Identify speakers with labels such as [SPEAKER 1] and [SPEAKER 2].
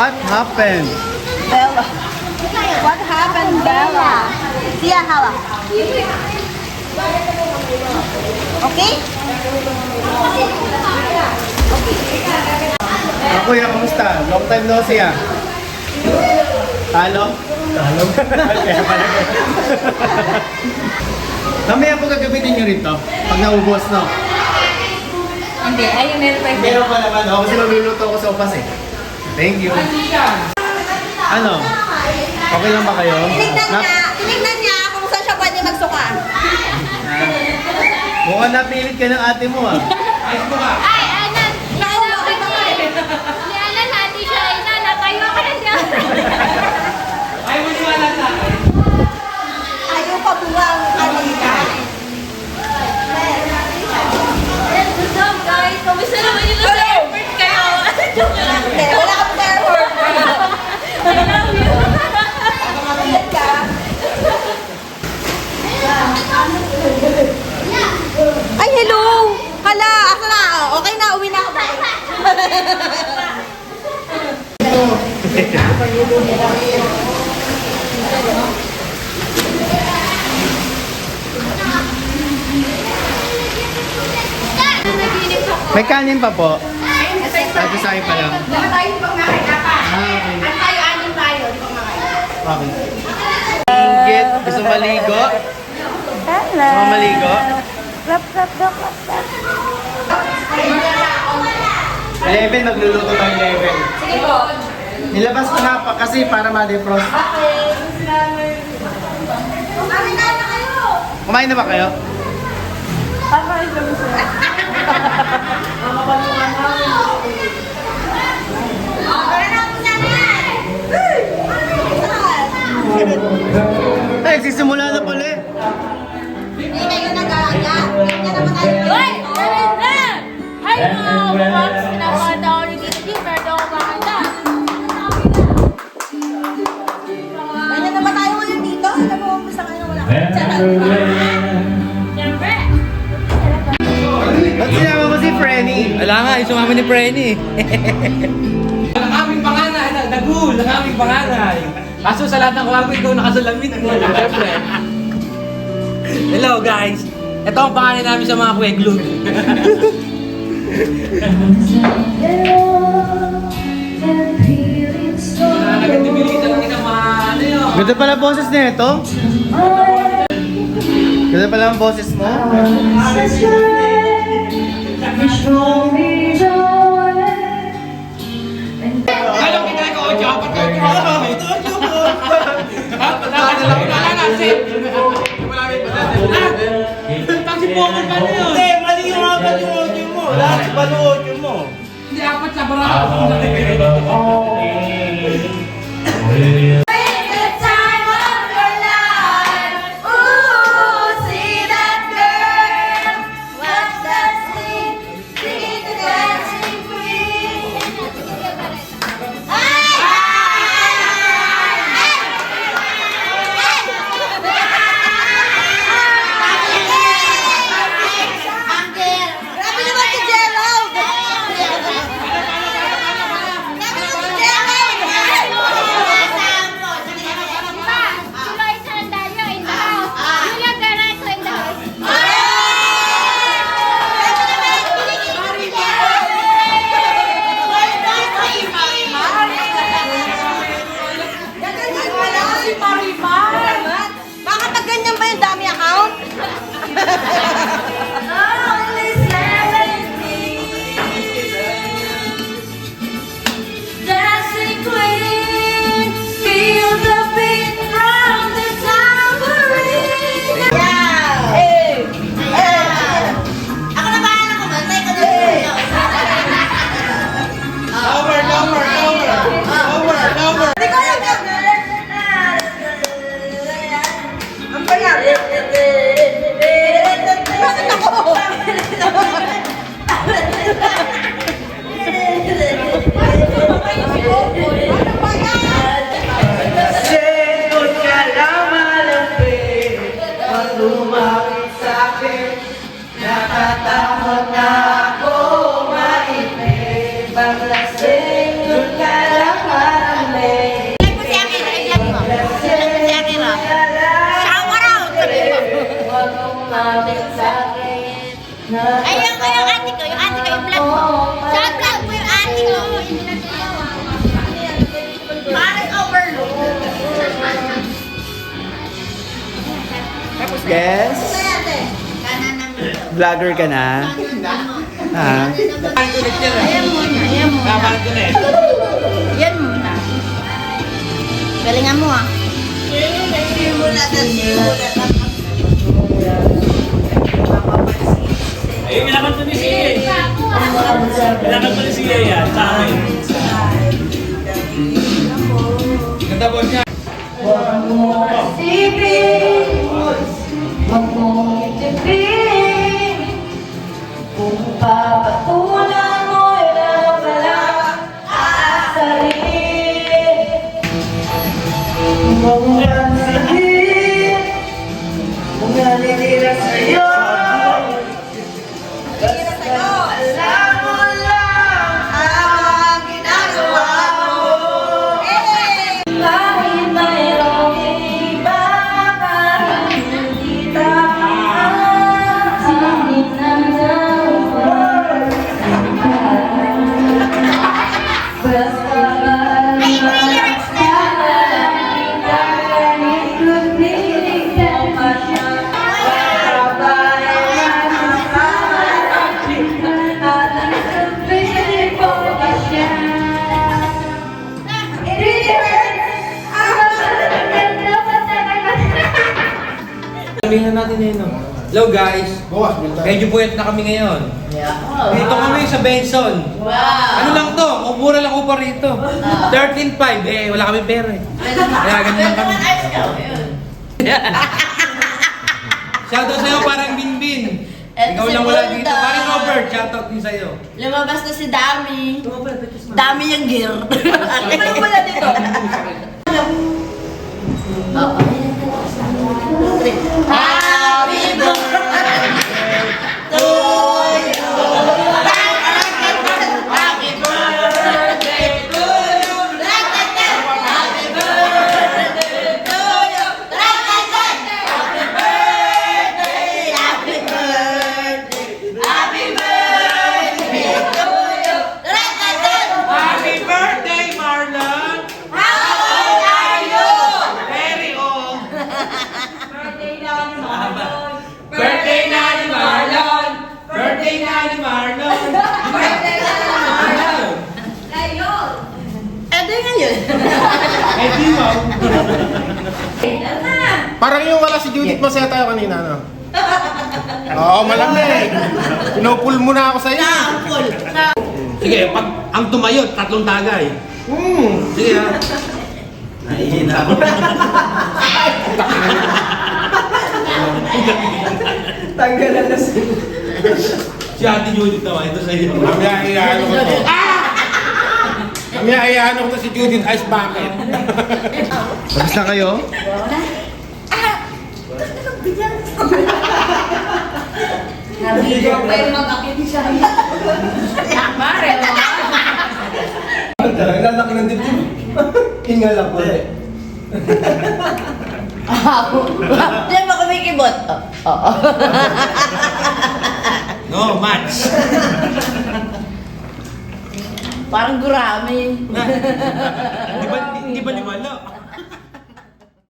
[SPEAKER 1] What happened?
[SPEAKER 2] Bella. What happened, Bella? Sia, hawak. Okay?
[SPEAKER 1] Kuya, kamusta? Long time no see ah. Talo? Talo? Kaya pala. Mamaya po gagamitin nyo rito. Pag naubos, no?
[SPEAKER 2] Hindi, ayun meron pa yung
[SPEAKER 1] Meron pa naman, no? Kasi magluluto ko sa upas eh. Thank you. Ano? Okay lang ba kayo?
[SPEAKER 2] Tinignan niya kung saan siya pwede magsuka.
[SPEAKER 1] Mukhang napilit ka ng ate mo ah.
[SPEAKER 3] Ay, anan! Si Anan, hati siya. Natayo ka na siya.
[SPEAKER 4] Ay, maniwala sa akin.
[SPEAKER 2] Ayaw pa buwang kanina.
[SPEAKER 3] What's up, guys? Kamusta naman yung nasa airport kayo? Joke lang.
[SPEAKER 2] Okay, wala kang airport.
[SPEAKER 3] I love you.
[SPEAKER 2] Ingat ka. Ay, hello! Hala, asa na? Okay na, uwi na ako.
[SPEAKER 1] May kanin pa po. Ito sa akin pa lang.
[SPEAKER 2] Tayo pang nakakapa.
[SPEAKER 1] Okay.
[SPEAKER 2] At tayo, anin tayo, di pang makakain.
[SPEAKER 1] Okay. Inggit. Gusto maligo?
[SPEAKER 2] Hello.
[SPEAKER 1] Gusto maligo?
[SPEAKER 2] Rap, rap, rap, rap, rap.
[SPEAKER 1] 11, magluluto tayo 11.
[SPEAKER 2] Sige po.
[SPEAKER 1] Nilabas ko na pa kasi para ma-defrost.
[SPEAKER 2] Kumain na kayo.
[SPEAKER 1] Kumain na ba kayo?
[SPEAKER 2] Kumain na mo siya.
[SPEAKER 1] Ay, sisimula na pala eh.
[SPEAKER 2] Hindi kayo nag-aaga. Hindi naman kayo.
[SPEAKER 3] Uy! Meron na! Hi, mga props! Pinapakanta ko ni Tito G, pero daw ako makanta.
[SPEAKER 2] Ganyan naman tayo ngayon dito. Alam mo, basta ngayon wala.
[SPEAKER 3] Siyempre!
[SPEAKER 1] Ba't sinama mo si Frenny?
[SPEAKER 4] Wala nga, yung sumama ni Frenny. Ang aming panganay, nagul, ang aming panganay. Kaso sa lahat ng kawago, ikaw nakasalamin. Siyempre. Hello guys. Ito ang panganay namin sa mga kweglog. Nagkatibili lang kita mga ano yun.
[SPEAKER 1] Ganda pala boses na ito. Ganda pala ang boses mo.
[SPEAKER 4] Alam kita ko, apat ko. Taxi Poker pa na yun.
[SPEAKER 1] Hindi, mali yung apat yung audio mo. Lahat sa audio mo.
[SPEAKER 4] Hindi, apat sa barako.
[SPEAKER 2] The time of your life. Ooh, see that girl. What's that sing? Sing the dancing queen. Grabe naman si Jello! Grabe naman si Jello!
[SPEAKER 1] Yes?
[SPEAKER 2] Kanan ng ito.
[SPEAKER 1] Vlogger ka na? Ha?
[SPEAKER 4] Kapan ko ulit yan.
[SPEAKER 2] Ayan muna, ayan muna.
[SPEAKER 4] Kapan ko na eh.
[SPEAKER 2] Yan muna. Galingan mo ah. Simula na simula na.
[SPEAKER 5] Eh, kailangan to ni Sia. Kailangan to ni Sia yan, sa akin.
[SPEAKER 4] Ganda boss niya.
[SPEAKER 2] Isipin, huwag mong itipin. Kung papatulan mo'y wala aasarin. Huwag mong pansinin kung nalilira sa'yo. Alam mo lang ang ginagawa mo. Kahit mayroong iba ka, hindi taas. Hindi na naman. Basta malakas ka lang, kahit kumilig ka pa siya. Kabayan ang pamarating at ang sabihin ko pa siya. It really hurts.
[SPEAKER 4] Sabihin na natin yun. No? Hello guys. Medyo puyat na kami ngayon. Dito kami sa Benson. Ano lang to? Mura lang upa rito. 13.5. Eh, wala kami pera eh. Kaya ganun lang kami. Shoutout sa'yo parang Binbin. Ikaw lang wala dito. Parang Robert, shoutout din sa'yo.
[SPEAKER 2] Lumabas na si Dami. Dami yung gear. Ano pala dito? Happy birthday to you. Happy birthday to you. Happy birthday to you. Happy birthday. Happy birthday. Happy birthday to you.
[SPEAKER 5] Happy birthday, Marlon!
[SPEAKER 2] How old are you?
[SPEAKER 5] Very old!
[SPEAKER 4] Birthday na ni Marlon! Birthday na ni Marlon!
[SPEAKER 2] Ito ngayon.
[SPEAKER 4] Eh di wow!
[SPEAKER 6] Parang yung wala si Judith, masaya tayo kanina, no? Oo, malamig. Pinupul mo na ako sa iyo.
[SPEAKER 2] Sample.
[SPEAKER 4] Sige, pag ang tumayo, 3 tagay. Sige ha. Nahihina ako.
[SPEAKER 1] Tanggalan na si...
[SPEAKER 4] Si Ate Judith naman, ito sa iyo.
[SPEAKER 6] Mamaya iyaano ko to. Mamaya iyaano ko to si Judith Ice Bucket.
[SPEAKER 1] Tapos na kayo?
[SPEAKER 2] Nabigyan pa yung mag-akit siya. Mare,
[SPEAKER 1] Lalaki ng dibdib. Hingal ako eh.
[SPEAKER 2] Di ba kumikibot? Oo.
[SPEAKER 4] No, match.
[SPEAKER 2] Parang gurami.
[SPEAKER 4] Di ba limal?